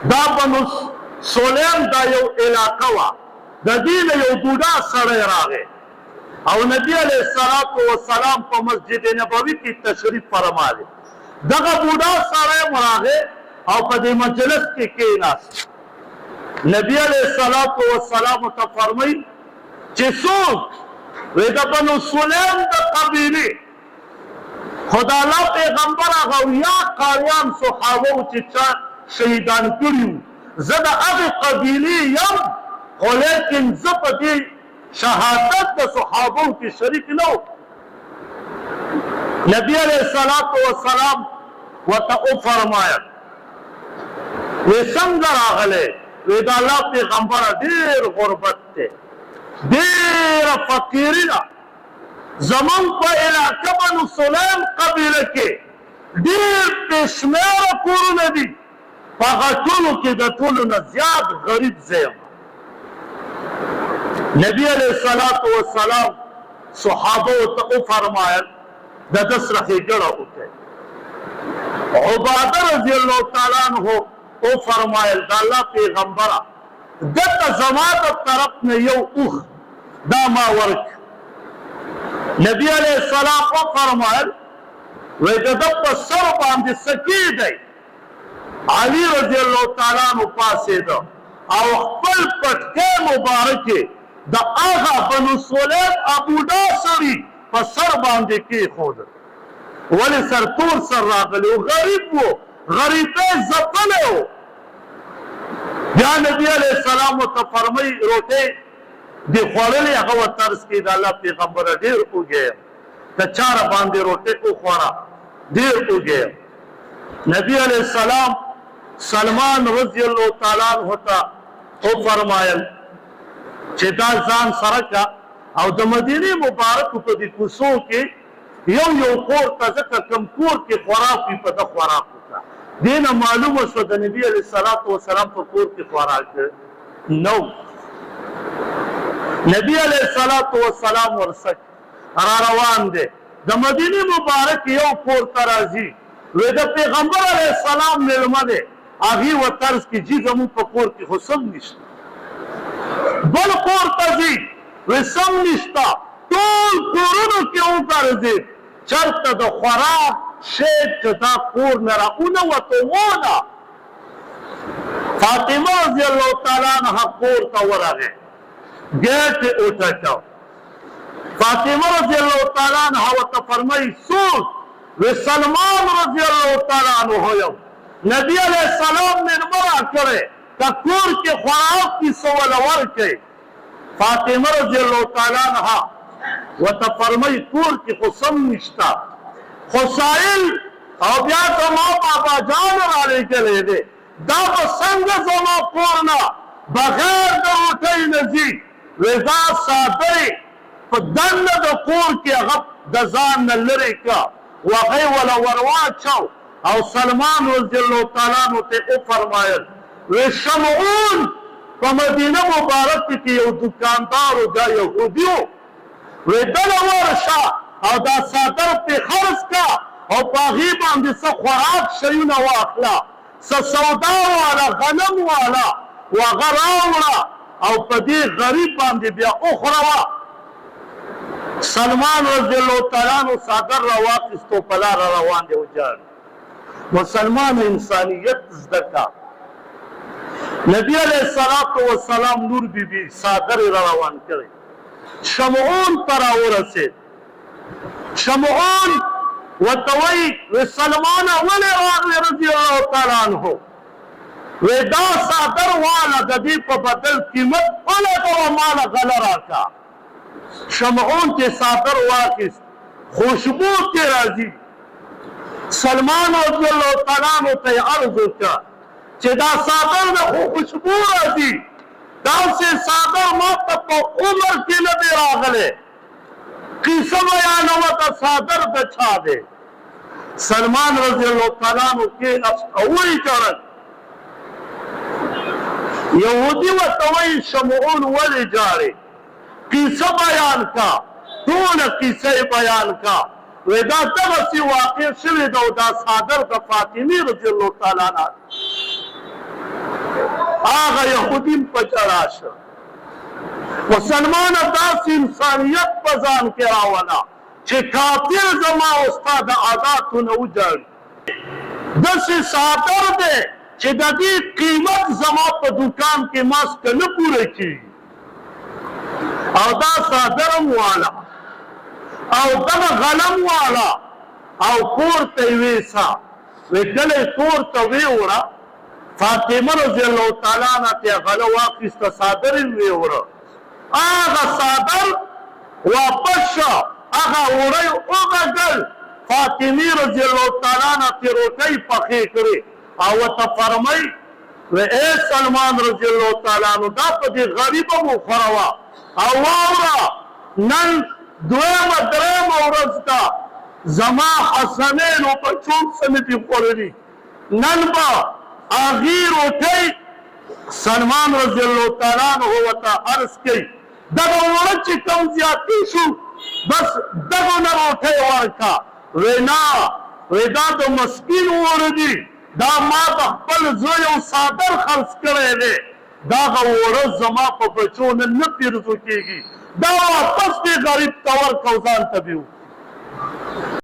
دا بنو سولیم دا یو علاقه وا د دې نه یو بوډا سړی راغی او نبی علیه الصلاة والسلام په مسجد نبوي کې تشریف فرمایي دغه بوډا سړی راغی او په دې مجلس کې کېناست نبی علیه الصلاة والسلام ته فرمایي چې څوک وی د بنو سولیم د قبیلې خدا الله پیغمبر هغه یا قاریان صحابه چې چا شهیدان کړي زه د هغې قبیلې یم خو لیکن زه په دې شهادت د صحابو کې شریک نه وم نبی علیه الصلاة والسلام ورته وفرمایل وی څنګه راغلی وی د الله پیغمبره ډېر غربت دی ډېره فقیري ده زمونږ په علاقه بنو سلیم قبیله کې ډېر بېشمېره کورونه دي په هغه ټولو کې د ټولو نه زیات غریب زه یم نبی علیه الصلاة والسلام صحابه ورته وفرمایل د ده سره ښېګړه وکړئ عباده رضی الله تعالی عنه وفرمایل د الله پیغمبره دته زما د طرف نه یو اوښ دا ما ورک نبی علیه السلام وفرمایل وی د ده په سر باندې څه کېدی علي رضی الله تعالی عنه پاڅېده او خپل پټکی مبارک د هغه بنو سولیم بوډا سړي په سر باندې کېښوده ولې سرتور سر راغلی و غریب و غریبۍ ځپلی و بیا نبی علیه السلام ورته فرمایي روټۍ دې خوړلې هغه ورته عرض کړي د الله پیغمبره ډېر اوږی یم که چاره باندې روټۍ وخوړه ډېر اوږی یم نبی علیه السلام سلمان رضی الله تعالی عنه ته وفرمایل چې دا ځان سره کا او د مدینې مبارکو په دې کوڅو کې یو کور ته ځکه کوم کور کې خوراک وي په ده خوراک وکړه دې نه معلومه شوه د نبي علیه الصلاة والسلام په کور کې خوراک نه و نبی علیه الصلاة والسلام ورسک را روان دی د مدینې مبارک یو کور ته راځي وی د پیغمبر علیه السلام میلمه دی هغې ورته عرض کړي جي زموږ په کور کې خو سم نشته بل کور ته ځي وی سم نشته ټول کورونو کې وګرځېد چېرته د خوراک شی چې دا کور نه راونوته ونه فاطمه رضی الله تعالی عنها کور ته ورغی ګیټ یې وټکه فاطمه رضی الله تعالی عنها ورته فرمایي څوک وی سلمان رضی الله تعالی عنه یم نبی علیه السلام میلمه راکړی که کور کې خوراک کې څه وله ورکئ فاطمه رضی الله تعالی عنها ورته فرمایي کور کې خو سم نشته خو سایل او بیا زما بابا جان رالیږلی دی دا به څنګه زما کور نه بغیر د روټۍ نه ځي وی دا څادرې په دننه د کور کې هغه د ځان نه لرې کړه و هغې وله ور واچو او سلمان رضی الله تعالی عنه ته وفرمایل وی شمعون په مدینه مبارکه کې یو دکاندار و دا یهودي و وی دله ورشه او دا څادر پې خرڅ کړه او په هغې باندې څه خوراک شیونه واخله څه سودا واله غنم واله و هغه راوړه او په دې غریب باندې بیا وخوروه سلمان رضی الله تعالی عنه څادر راواخیست او په لاره روان دی وجاړي مسلمان انسانیت زده کا نبی علیه الصلاة والسلام نور بی بی څادر را روان کړی شمعون ته راورسېد شمعون ورته وایي وی سلمانه ولې راغلې رضی الله تعالی عنه وی دا څادر واله د دې په بدل قیمت ولګوه ماله غله راکړه شمعون چې څادر واخیست خوشبو کې راځي سلمان رضی الله تعالی عنه ته یې عرض وکړه چې دا څادر نه خو خوشبو راځي داسې څادر ما ته په عمر کې نه دی راغلی قیصه بیانوه ته څادر د چا دی سلمان رضی الله تعالی عنه کېناست او ویې کړل یهودي ورته وایي شمعون ولې جاړې قیصه بیان کا ټوله قیصه یې بیان کا وی دا دغسې واقع شوې ده او دا څادر د فاطمې رضی الله تعالی عنها هغه یهودیم په ژړا شه. مسلمانه داسې انسانیت په ځان کې راوله چې کافر زما او ستا د عاداتو نه وجاړي. داسې څادر دی چې د دې قیمت زما په دوکان کې ماسکه نه پوره کېږي، او دا څادر هم واله او دغه غنم واله او کور ته یې ویسه. وی کله یې کور ته ویوړه، فاطمه رضی الله تعالی عنها ته یې غله واخیسته، څادر یې ویوړه. هغه څادر واپس شه، هغه وړی وغږل. فاطمې رضی الله تعالی عنها ته روټۍ پخې کړې او ورته فرمایي وی ای سلمان رضی الله تعالی عنه دا په دې غریبه مو خوروه او واوره نن دویمه درېیمه ورځ ده زما حسنینو بچو څه مې دي خوړلي، نن به هغې روټۍ سلمان رضی الله تعالی عنه ورته عرض کوي دغه وړه چې کوم زیاتې شو بس دغو نه روټۍ ورکړه. وی نه، وی دا د مسکین وړه دي، دا ما د خپل زوی یو څادر خرڅ کړی دی، دغه وړه زما په بچو نه پیرزو کېږي، دا واپس دې غریب ته ورکړه او ځان ته بې